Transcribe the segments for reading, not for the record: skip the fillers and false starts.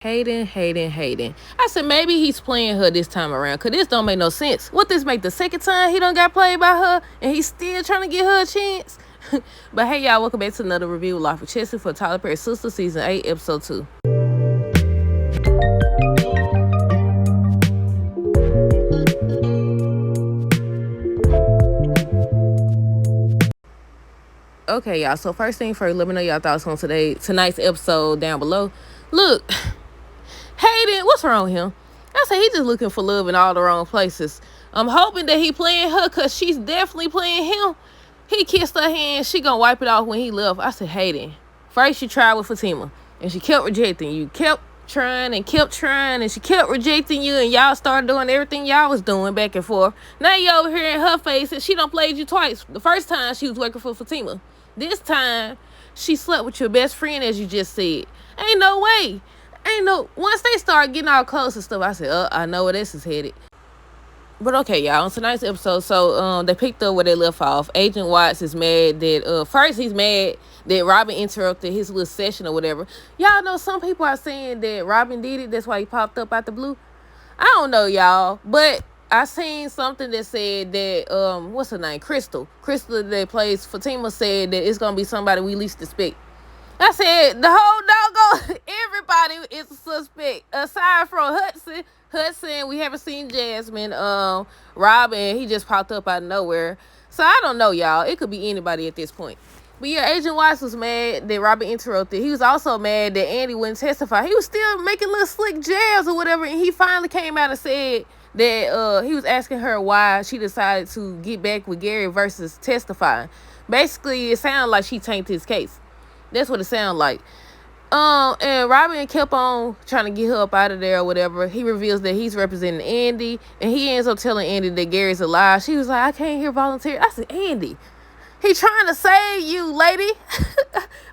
Hating. I said maybe he's playing her this time around, because this don't make no sense. What this make the second time he done got played by her and he's still trying to get her a chance? But hey, y'all, welcome back to another review of Life with Chessie for Tyler Perry Sistas Season 8, Episode 2. Okay, y'all, so first thing first, let me know y'all thoughts on tonight's episode down below. Look, Hayden, what's wrong with him? I say he just looking for love in all the wrong places. I'm hoping that he playing her, because she's definitely playing him. He kissed her hand. She gonna wipe it off when he left. I said, Hayden, first you tried with Fatima, and she kept rejecting you. Kept trying, and she kept rejecting you, and y'all started doing everything y'all was doing back and forth. Now you over here in her face, and she done played you twice. The first time she was working for Fatima. This time, she slept with your best friend, as you just said. Ain't no way. Once they start getting all close and stuff, I said, I know where this is headed. But okay, y'all, on tonight's episode, so they picked up where they left off. Agent Watts is mad that, first he's mad that Robin interrupted his little session or whatever. Y'all know some people are saying that Robin did it, that's why he popped up out the blue. I don't know, y'all, but I seen something that said that, what's her name, Crystal that plays Fatima, said that it's gonna be somebody we least expect. I said, the whole doggone, everybody is a suspect, aside from Hudson, we haven't seen Jasmine, Robin, he just popped up out of nowhere. So I don't know, y'all. It could be anybody at this point. But yeah, Agent Watts was mad that Robin interrupted. He was also mad that Andy wouldn't testify. He was still making little slick jabs or whatever, and he finally came out and said that he was asking her why she decided to get back with Gary versus testifying. Basically, it sounded like she tanked his case. That's what it sounded like. And Robin kept on trying to get her up out of there or whatever. He reveals that he's representing Andy, and he ends up telling Andy that Gary's alive. She was like, I came here volunteer. I said, Andy, he trying to save you, lady.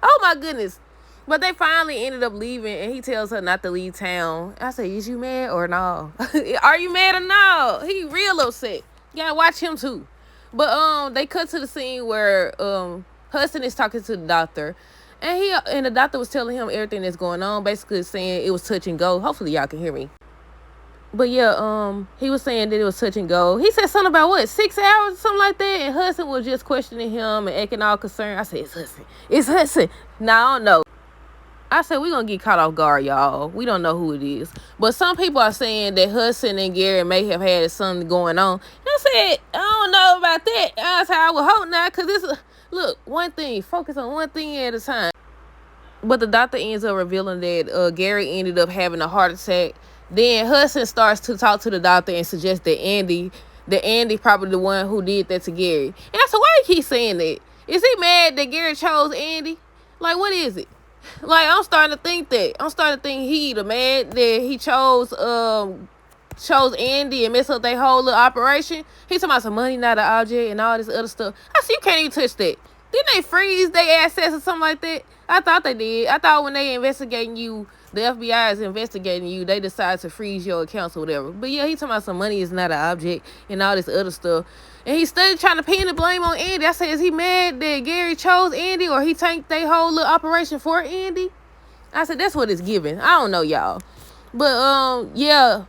Oh my goodness. But they finally ended up leaving, and he tells her not to leave town. I said, is you mad or no? Are you mad or no? He real upset. You gotta watch him too. But they cut to the scene where Hudson is talking to the doctor. And the doctor was telling him everything that's going on, basically saying it was touch and go. Hopefully y'all can hear me. But yeah, he was saying that it was touch and go. He said something about 6 hours or something like that. And Hudson was just questioning him and acting all concerned. I said, it's Hudson. Now I don't know. I said, we're going to get caught off guard, y'all. We don't know who it is. But some people are saying that Hudson and Gary may have had something going on. And I said, I don't know about that. I said, I would hope not, because this is, look, one thing. Focus on one thing at a time. But the doctor ends up revealing that Gary ended up having a heart attack. Then Hudson starts to talk to the doctor and suggests that Andy probably the one who did that to Gary. And I said, why do you keep saying that? Is he mad that Gary chose Andy? Like, what is it? Like, I'm starting to think he the mad that he chose Andy and messed up their whole little operation. He's talking about some money, not an object, and all this other stuff. I said, you can't even touch that. Didn't they freeze their assets or something like that? I thought they did. I thought when they investigating you, the FBI is investigating you, they decide to freeze your accounts or whatever. But yeah, he talking about some money is not an object and all this other stuff. And he's still trying to pin the blame on Andy. I said, is he mad that Gary chose Andy, or he tanked their whole little operation for Andy? I said, that's what it's giving. I don't know, y'all. But yeah,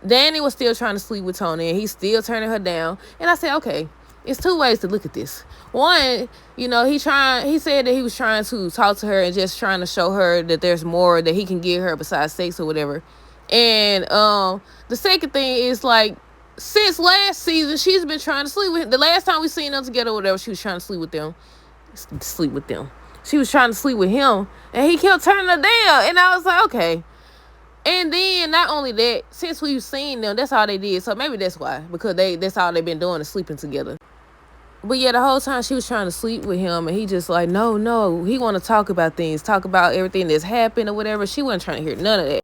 Danny was still trying to sleep with Tony, and he's still turning her down. And I said, okay, it's two ways to look at this. One, he said that he was trying to talk to her and just trying to show her that there's more that he can give her besides sex or whatever. And the second thing is, like, since last season, she's been trying to sleep with him. The last time we seen them together or whatever, she was trying to sleep with them. She was trying to sleep with him, and he kept turning her down. And I was like, okay. And then, not only that, since we've seen them, that's all they did. So maybe that's why, because that's all they've been doing is sleeping together. But yeah, the whole time she was trying to sleep with him, and he just like, no, he want to talk about things, talk about everything that's happened or whatever. She wasn't trying to hear none of that.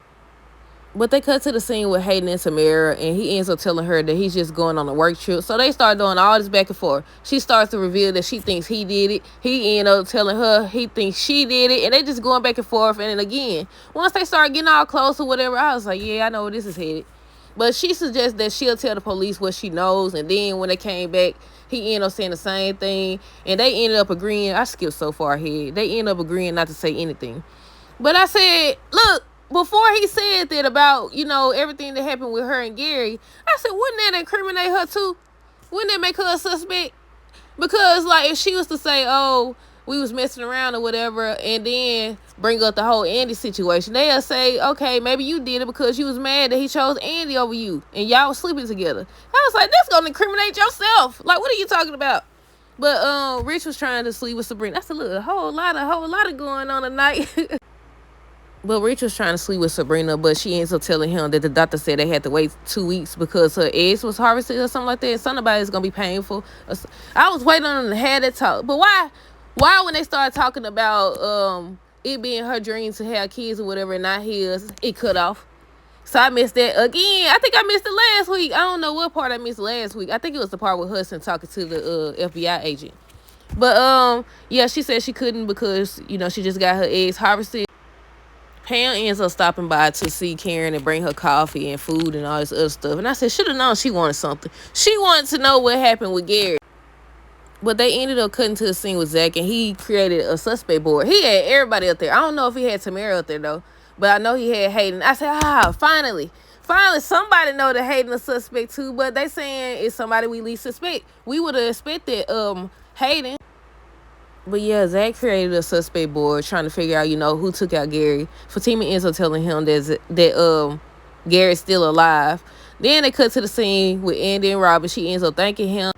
But they cut to the scene with Hayden and Samara, and he ends up telling her that he's just going on a work trip. So they start doing all this back and forth. She starts to reveal that she thinks he did it. He ends up telling her he thinks she did it, and they just going back and forth. And then again, once they start getting all close or whatever, I was like, yeah, I know where this is headed. But she suggests that she'll tell the police what she knows, and then when they came back, he ended up saying the same thing, and they ended up agreeing. I skipped so far ahead. They ended up agreeing not to say anything. But I said, look, before he said that about, everything that happened with her and Gary, I said, wouldn't that incriminate her too? Wouldn't that make her a suspect? Because, like, if she was to say, oh, we was messing around or whatever, and then bring up the whole Andy situation, they'll say, okay, maybe you did it because you was mad that he chose Andy over you, and y'all was sleeping together. I was like, that's gonna incriminate yourself. Like, what are you talking about? But Rich was trying to sleep with Sabrina. That's a whole lot of going on tonight. But Rich was trying to sleep with Sabrina, but she ends up telling him that the doctor said they had to wait 2 weeks because her eggs was harvested or something like that. Somebody is gonna be painful. I was waiting on them to have that talk. But why when they started talking about it being her dream to have kids or whatever and not his, it cut off. So I missed that again. I think I missed it last week. I don't know what part I missed last week. I think it was the part with Hudson talking to the FBI agent. But yeah, she said she couldn't because, she just got her eggs harvested. Pam ends up stopping by to see Karen and bring her coffee and food and all this other stuff. And I said, should have known she wanted something. She wanted to know what happened with Gary. But they ended up cutting to the scene with Zach, and he created a suspect board. He had everybody up there. I don't know if he had Tamara up there, though. But I know he had Hayden. I said, finally, somebody know that Hayden a suspect, too. But they saying it's somebody we least suspect. We would have expected Hayden. But yeah, Zach created a suspect board trying to figure out, who took out Gary. Fatima ends up telling him that Gary's still alive. Then they cut to the scene with Andy and Robin. She ends up thanking him.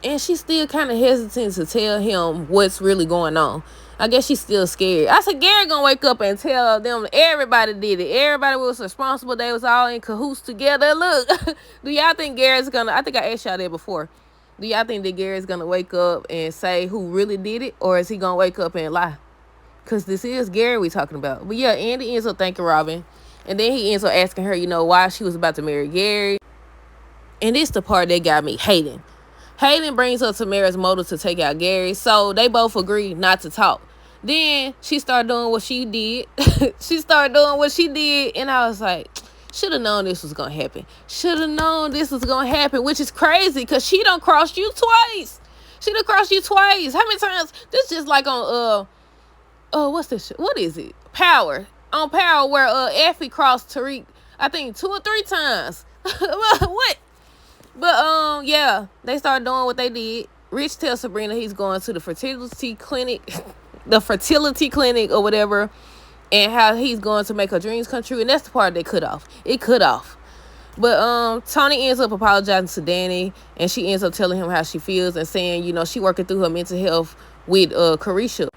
And she's still kind of hesitant to tell him what's really going on. I guess she's still scared. I said, Gary gonna wake up and tell them everybody did it. Everybody was responsible. They was all in cahoots together. Look, do y'all think Gary's gonna... I think I asked y'all that before. Do y'all think that Gary's going to wake up and say who really did it? Or is he going to wake up and lie? Because this is Gary we talking about. But yeah, Andy ends up thanking Robin. And then he ends up asking her, why she was about to marry Gary. And this the part that got me. Hayden brings up Tamara's motive to take out Gary. So they both agree not to talk. Then she started doing what she did. And I was like... should have known this was going to happen. Which is crazy because she done crossed you twice. How many times? This just like on, what's this shit? What is it? Power. On Power where Effie crossed Tariq, I think 2 or 3 times. What? But, yeah, they started doing what they did. Rich tells Sabrina he's going to the fertility clinic, or whatever, and how he's going to make her dreams come true. And that's the part they cut off. It cut off. But Tony ends up apologizing to Danny, and she ends up telling him how she feels and saying, she working through her mental health with Carisha.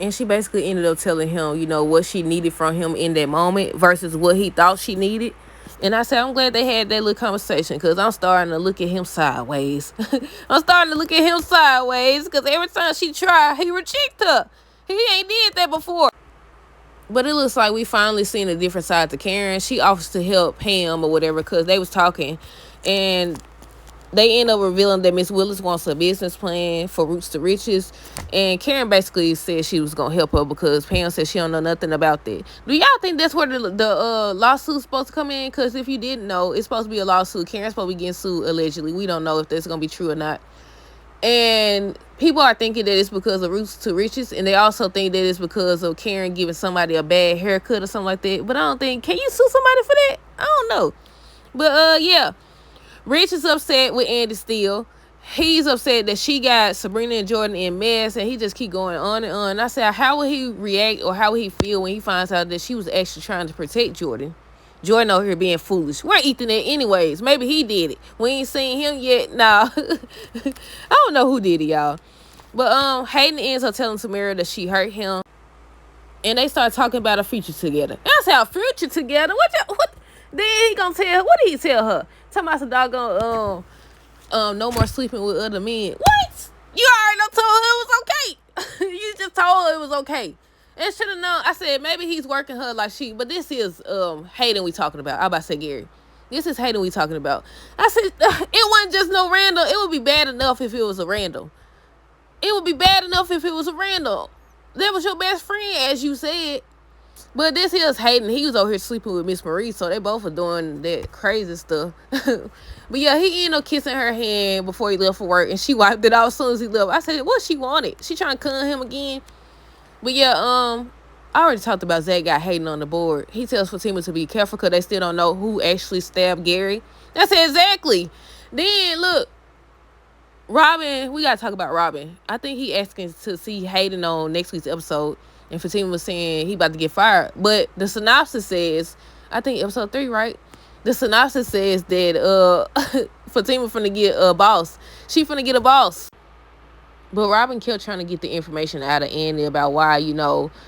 And she basically ended up telling him, what she needed from him in that moment versus what he thought she needed. And I said, I'm glad they had that little conversation because I'm starting to look at him sideways. Because every time she tried, he rejected her. He ain't did that before. But it looks like we finally seen a different side to Karen. She offers to help Pam or whatever because they was talking. And they end up revealing that Miss Willis wants a business plan for Roots to Riches. And Karen basically said she was going to help her because Pam said she don't know nothing about that. Do y'all think that's where the lawsuit's supposed to come in? Because if you didn't know, it's supposed to be a lawsuit. Karen's supposed to be getting sued allegedly. We don't know if that's going to be true or not. And people are thinking that it's because of Roots to Riches, and they also think that it's because of Karen giving somebody a bad haircut or something like that. But I don't think, can you sue somebody for that? I don't know. But yeah, Rich is upset with Andy still. He's upset that she got Sabrina and Jordan in mess, and he just keep going on and on. And I said, how would he react or how would he feel when he finds out that she was actually trying to protect Jordan? Jordan over here being foolish. We're eating it anyways. Maybe he did it. We ain't seen him yet. Nah. I don't know who did it, y'all. But Hayden ends up telling Tamara that she hurt him. And they start talking about a future together. That's our future together. What? Then he gonna tell her. What did he tell her? Talking about some doggone no more sleeping with other men. What? You already done told her it was okay. You just told her it was okay. And should have known. I said, maybe he's working her like she... But this is Hayden we talking about. I about to say Gary. This is Hayden we talking about. I said, it wasn't just no Randall. It would be bad enough if it was a Randall. That was your best friend, as you said. But this here's Hayden. He was over here sleeping with Miss Marie. So they both are doing that crazy stuff. But yeah, he ended up kissing her hand before he left for work. And she wiped it off as soon as he left. I said, what she wanted? She trying to con him again? But yeah, I already talked about Zach got hating on the board. He tells Fatima to be careful because they still don't know who actually stabbed Gary. That's exactly. Then look, Robin, we gotta talk about Robin. I think he asking to see Hayden on next week's episode, and Fatima was saying he about to get fired. But the synopsis says, I think episode 3, right? The synopsis says that Fatima finna get a boss. She finna get a boss. But Robin kept trying to get the information out of Andy about why,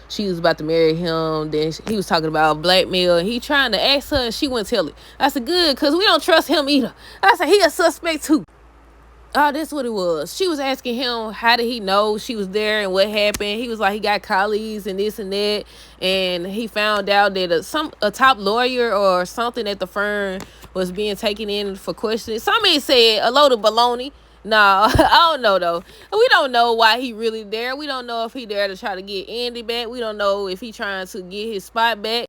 she was about to marry him. Then he was talking about blackmail. And he trying to ask her, and she wouldn't tell it. I said, good, because we don't trust him either. I said, he a suspect too. Oh, that's what it was. She was asking him, how did he know she was there and what happened? He was like, he got colleagues and this and that. And he found out that a top lawyer or something at the firm was being taken in for questioning. Somebody said a load of baloney. No, I don't know, though. We don't know why he really there. We don't know if he there to try to get Andy back. We don't know if he trying to get his spot back.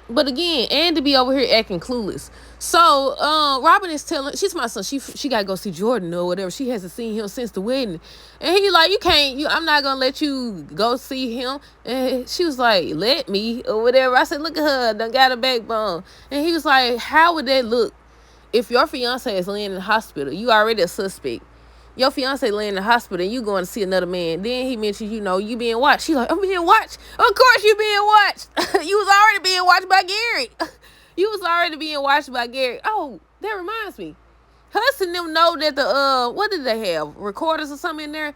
But again, Andy be over here acting clueless. So, Robin is telling, she's my son, she got to go see Jordan or whatever. She hasn't seen him since the wedding. And he like, I'm not going to let you go see him. And she was like, let me or whatever. I said, look at her, done got a backbone. And he was like, how would that look if your fiance is laying in the hospital? You already a suspect. Your fiance laying in the hospital and you going to see another man. Then he mentioned, you being watched. She like, I'm being watched. Of course you being watched. You was already being watched by Gary. You was already being watched by Gary. Oh, that reminds me. Hus and them know that what did they have? Recorders or something in there?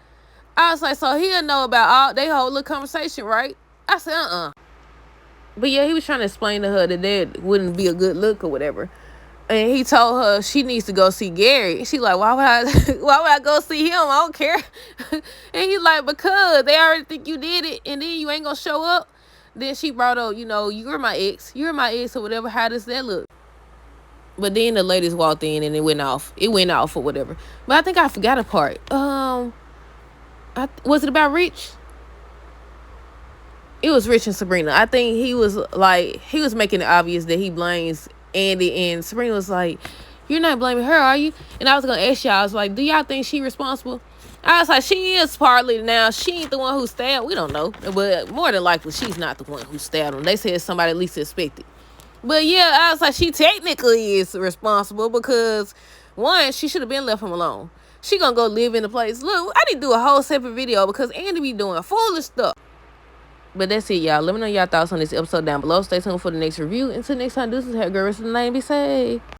I was like, so he'll know about all they whole little conversation, right? I said, But yeah, he was trying to explain to her that wouldn't be a good look or whatever. And he told her she needs to go see Gary. She like, why would I go see him? I don't care. And he's like, because they already think you did it and then you ain't gonna show up. Then she brought up, you're my ex. You're my ex or whatever. How does that look? But then the ladies walked in and it went off. It went off or whatever. But I think I forgot a part. Was it about Rich? It was Rich and Sabrina. I think he was making it obvious that he blames Andy, and Sabrina was like, you're not blaming her, are you? And I was going to ask y'all, I was like, do y'all think she responsible? I was like, she is partly. Now, she ain't the one who stabbed. We don't know. But more than likely, she's not the one who stabbed him. They said somebody at least suspected. But yeah, I was like, she technically is responsible because, one, she should have been left him alone. She going to go live in the place. Look, I need to do a whole separate video because Andy be doing foolish stuff. But that's it, y'all. Let me know y'all thoughts on this episode down below. Stay tuned for the next review. Until next time, deuces. Have a great rest of the night and be safe.